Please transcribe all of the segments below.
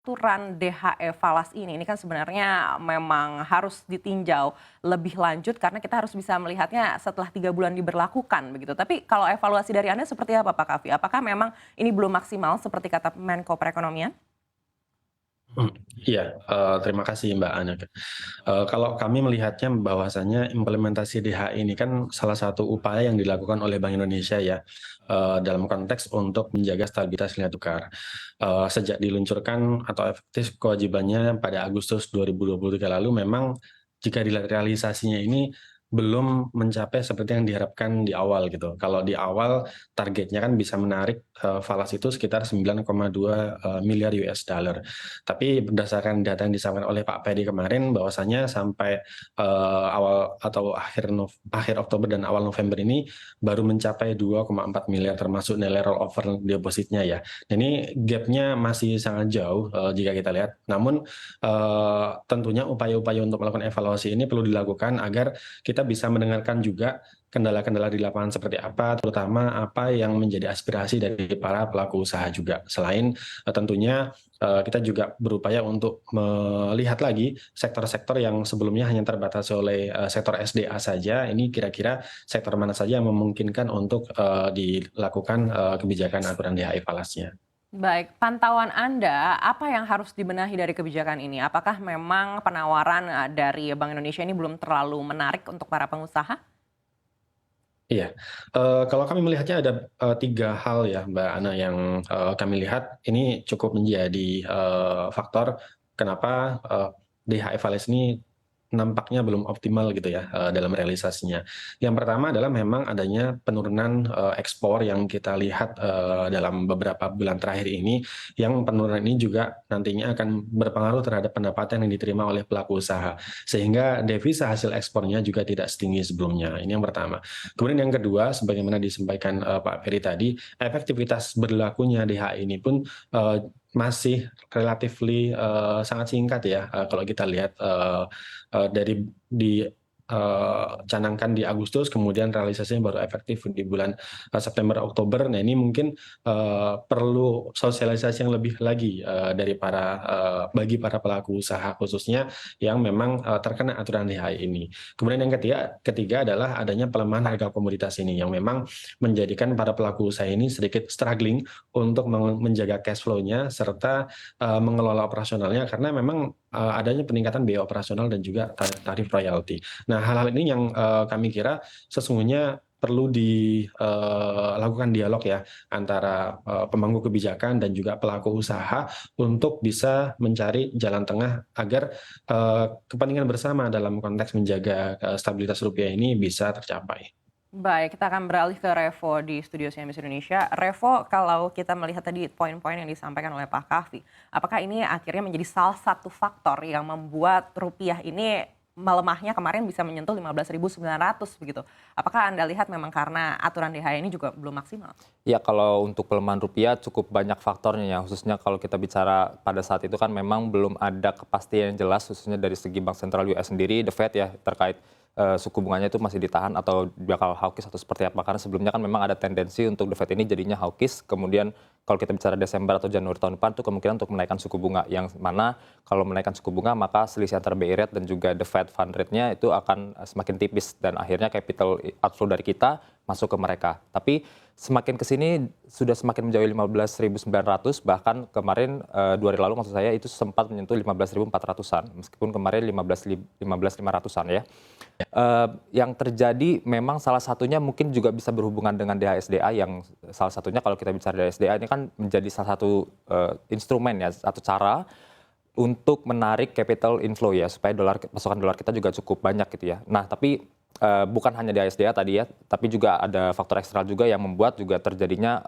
aturan DHE falas ini kan sebenarnya memang harus ditinjau lebih lanjut karena kita harus bisa melihatnya setelah 3 bulan diberlakukan begitu. Tapi kalau evaluasi dari Anda seperti apa Pak Kavi? Apakah memang ini belum maksimal seperti kata Menko Perekonomian? Iya, terima kasih Mbak Ana. Kalau kami melihatnya bahwasanya implementasi DHI ini kan salah satu upaya yang dilakukan oleh Bank Indonesia ya, dalam konteks untuk menjaga stabilitas nilai tukar. Sejak diluncurkan atau efektif kewajibannya pada Agustus 2023 lalu memang jika dilihat realisasinya ini belum mencapai seperti yang diharapkan di awal gitu. Kalau di awal targetnya kan bisa menarik, falas itu sekitar 9,2 miliar US dollar. Tapi berdasarkan data yang disampaikan oleh Pak Pedi kemarin bahwasanya sampai awal atau akhir Oktober dan awal November ini baru mencapai 2,4 miliar termasuk nilai rollover depositnya ya. Dan ini gapnya masih sangat jauh jika kita lihat. Namun tentunya upaya-upaya untuk melakukan evaluasi ini perlu dilakukan agar kita bisa mendengarkan juga kendala-kendala di lapangan seperti apa, terutama apa yang menjadi aspirasi dari para pelaku usaha juga. Selain tentunya kita juga berupaya untuk melihat lagi sektor-sektor yang sebelumnya hanya terbatas oleh sektor SDA saja, ini kira-kira sektor mana saja yang memungkinkan untuk dilakukan kebijakan aturan DHI falasnya. Baik, pantauan Anda, apa yang harus dibenahi dari kebijakan ini? Apakah memang penawaran dari Bank Indonesia ini belum terlalu menarik untuk para pengusaha? Iya, kalau kami melihatnya ada 3 hal ya Mbak Ana yang kami lihat ini cukup menjadi faktor kenapa DHE Fales ini nampaknya belum optimal gitu ya dalam realisasinya. Yang pertama adalah memang adanya penurunan ekspor yang kita lihat dalam beberapa bulan terakhir ini, yang penurunan ini juga nantinya akan berpengaruh terhadap pendapatan yang diterima oleh pelaku usaha, sehingga devisa hasil ekspornya juga tidak setinggi sebelumnya. Ini yang pertama. Kemudian yang kedua, sebagaimana disampaikan Pak Ferry tadi, efektivitas berlakunya DHI ini pun masih relatifly sangat singkat ya, kalau kita lihat dari canangkan di Agustus, kemudian realisasinya baru efektif di bulan September Oktober. Nah ini mungkin perlu sosialisasi yang lebih lagi bagi para pelaku usaha khususnya yang memang terkena aturan DHI ini. Kemudian yang ketiga adalah adanya pelemahan harga komoditas ini yang memang menjadikan para pelaku usaha ini sedikit struggling untuk menjaga cash flow-nya serta mengelola operasionalnya karena memang adanya peningkatan biaya operasional dan juga tarif royalti. Nah, hal-hal ini yang kami kira sesungguhnya perlu dilakukan dialog ya antara pemangku kebijakan dan juga pelaku usaha untuk bisa mencari jalan tengah agar kepentingan bersama dalam konteks menjaga stabilitas rupiah ini bisa tercapai. Baik, kita akan beralih ke Revo di studio CNBC Indonesia. Revo, kalau kita melihat tadi poin-poin yang disampaikan oleh Pak Kahvi, apakah ini akhirnya menjadi salah satu faktor yang membuat rupiah ini melemahnya kemarin bisa menyentuh 15.900 begitu? Apakah Anda lihat memang karena aturan DHI ini juga belum maksimal? Ya, kalau untuk pelemahan rupiah cukup banyak faktornya ya, khususnya kalau kita bicara pada saat itu kan memang belum ada kepastian yang jelas, khususnya dari segi Bank Sentral US sendiri, The Fed ya, terkait suku bunganya itu masih ditahan atau bakal hawkish atau seperti apa. Karena sebelumnya kan memang ada tendensi untuk The Fed ini jadinya hawkish, kemudian kalau kita bicara Desember atau Januari tahun depan itu kemungkinan untuk menaikkan suku bunga, yang mana kalau menaikkan suku bunga maka selisih antara BI rate dan juga The Fed fund rate-nya itu akan semakin tipis dan akhirnya capital outflow dari kita masuk ke mereka. Tapi semakin ke sini sudah semakin menjauhi 15.900, bahkan kemarin 2 hari lalu maksud saya itu sempat menyentuh 15.400-an, meskipun kemarin 15.500-an ya. Yang terjadi memang salah satunya mungkin juga bisa berhubungan dengan DHSDA, yang salah satunya kalau kita bicara DHSDA ini kan menjadi salah satu instrumen ya, satu cara untuk menarik capital inflow ya, supaya pasokan dolar kita juga cukup banyak gitu ya. Nah, tapi bukan hanya di ASDA tadi ya, tapi juga ada faktor eksternal juga yang membuat juga terjadinya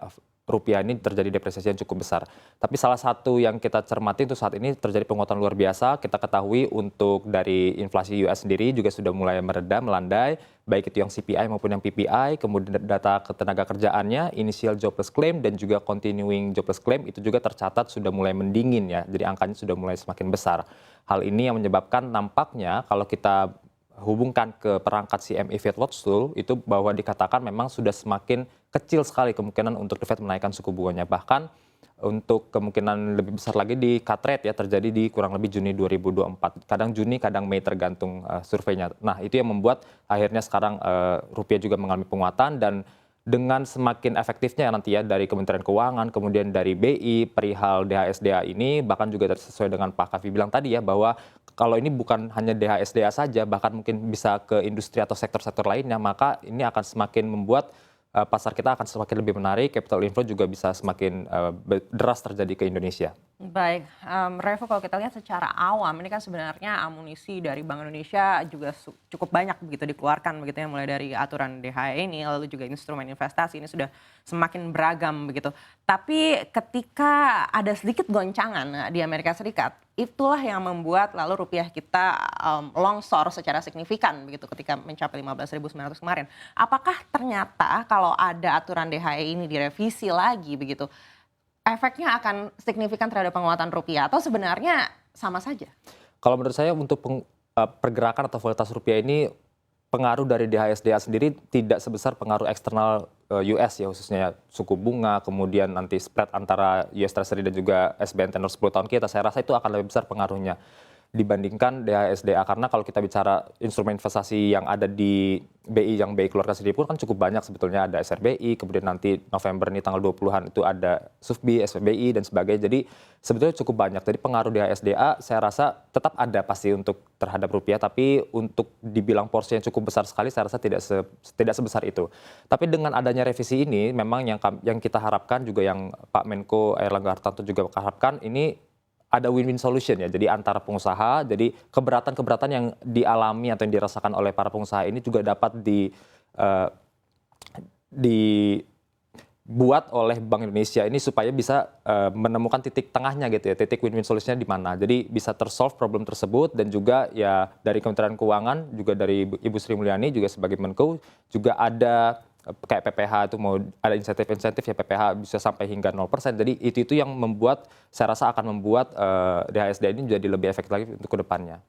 rupiah ini terjadi depresiasi yang cukup besar. Tapi salah satu yang kita cermati untuk saat ini terjadi penguatan luar biasa. Kita ketahui untuk dari inflasi US sendiri juga sudah mulai mereda, melandai, baik itu yang CPI maupun yang PPI, kemudian data ketenaga kerjaannya, initial jobless claim dan juga continuing jobless claim itu juga tercatat sudah mulai mendingin ya. Jadi angkanya sudah mulai semakin besar. Hal ini yang menyebabkan nampaknya kalau kita hubungkan ke perangkat CME Fed Watch Tool itu bahwa dikatakan memang sudah semakin kecil sekali kemungkinan untuk The Fed menaikkan suku bunganya. Bahkan untuk kemungkinan lebih besar lagi di cut rate ya terjadi di kurang lebih Juni 2024. Kadang Juni, kadang Mei tergantung surveinya. Nah itu yang membuat akhirnya sekarang rupiah juga mengalami penguatan dan dengan semakin efektifnya nanti ya dari Kementerian Keuangan, kemudian dari BI, perihal DHSDA ini, bahkan juga sesuai dengan Pak Kavi bilang tadi ya, bahwa kalau ini bukan hanya DHSDA saja, bahkan mungkin bisa ke industri atau sektor-sektor lainnya, maka ini akan semakin membuat pasar kita akan semakin lebih menarik, capital inflow juga bisa semakin deras terjadi ke Indonesia. Baik, Revo kalau kita lihat secara awam ini kan sebenarnya amunisi dari Bank Indonesia juga cukup banyak begitu dikeluarkan begitu ya, mulai dari aturan DHE ini lalu juga instrumen investasi ini sudah semakin beragam begitu. Tapi ketika ada sedikit goncangan di Amerika Serikat, itulah yang membuat lalu rupiah kita longsor secara signifikan begitu ketika mencapai 15.900 kemarin. Apakah ternyata kalau ada aturan DHE ini direvisi lagi begitu, efeknya akan signifikan terhadap penguatan rupiah atau sebenarnya sama saja? Kalau menurut saya untuk pergerakan atau volatilitas rupiah ini pengaruh dari DHSDA sendiri tidak sebesar pengaruh eksternal US ya, khususnya suku bunga, kemudian nanti spread antara US Treasury dan juga SBN tenor 10 tahun kita. Saya rasa itu akan lebih besar pengaruhnya dibandingkan DHSDA, karena kalau kita bicara instrumen investasi yang ada di BI yang BI keluarkan sendiri pun kan cukup banyak sebetulnya. Ada SRBI, kemudian nanti November ini tanggal 20-an itu ada SUFBI, SPBI dan sebagainya. Jadi sebetulnya cukup banyak. Jadi pengaruh DHSDA saya rasa tetap ada pasti untuk terhadap rupiah, tapi untuk dibilang porsi yang cukup besar sekali saya rasa tidak sebesar itu. Tapi dengan adanya revisi ini memang yang kita harapkan juga, yang Pak Menko Airlangga Hartarto juga harapkan, ini ada win-win solution ya, jadi antara pengusaha, jadi keberatan-keberatan yang dialami atau yang dirasakan oleh para pengusaha ini juga dapat dibuat oleh Bank Indonesia ini supaya bisa menemukan titik tengahnya gitu ya, titik win-win solutionnya di mana. Jadi bisa tersolve problem tersebut, dan juga ya dari Kementerian Keuangan, juga dari Ibu Sri Mulyani juga sebagai Menko, juga ada kayak PPH itu mau ada insentif-insentif ya, PPH bisa sampai hingga 0%. Jadi itu yang membuat, saya rasa akan membuat DHSDA ini menjadi lebih efektif lagi untuk kedepannya.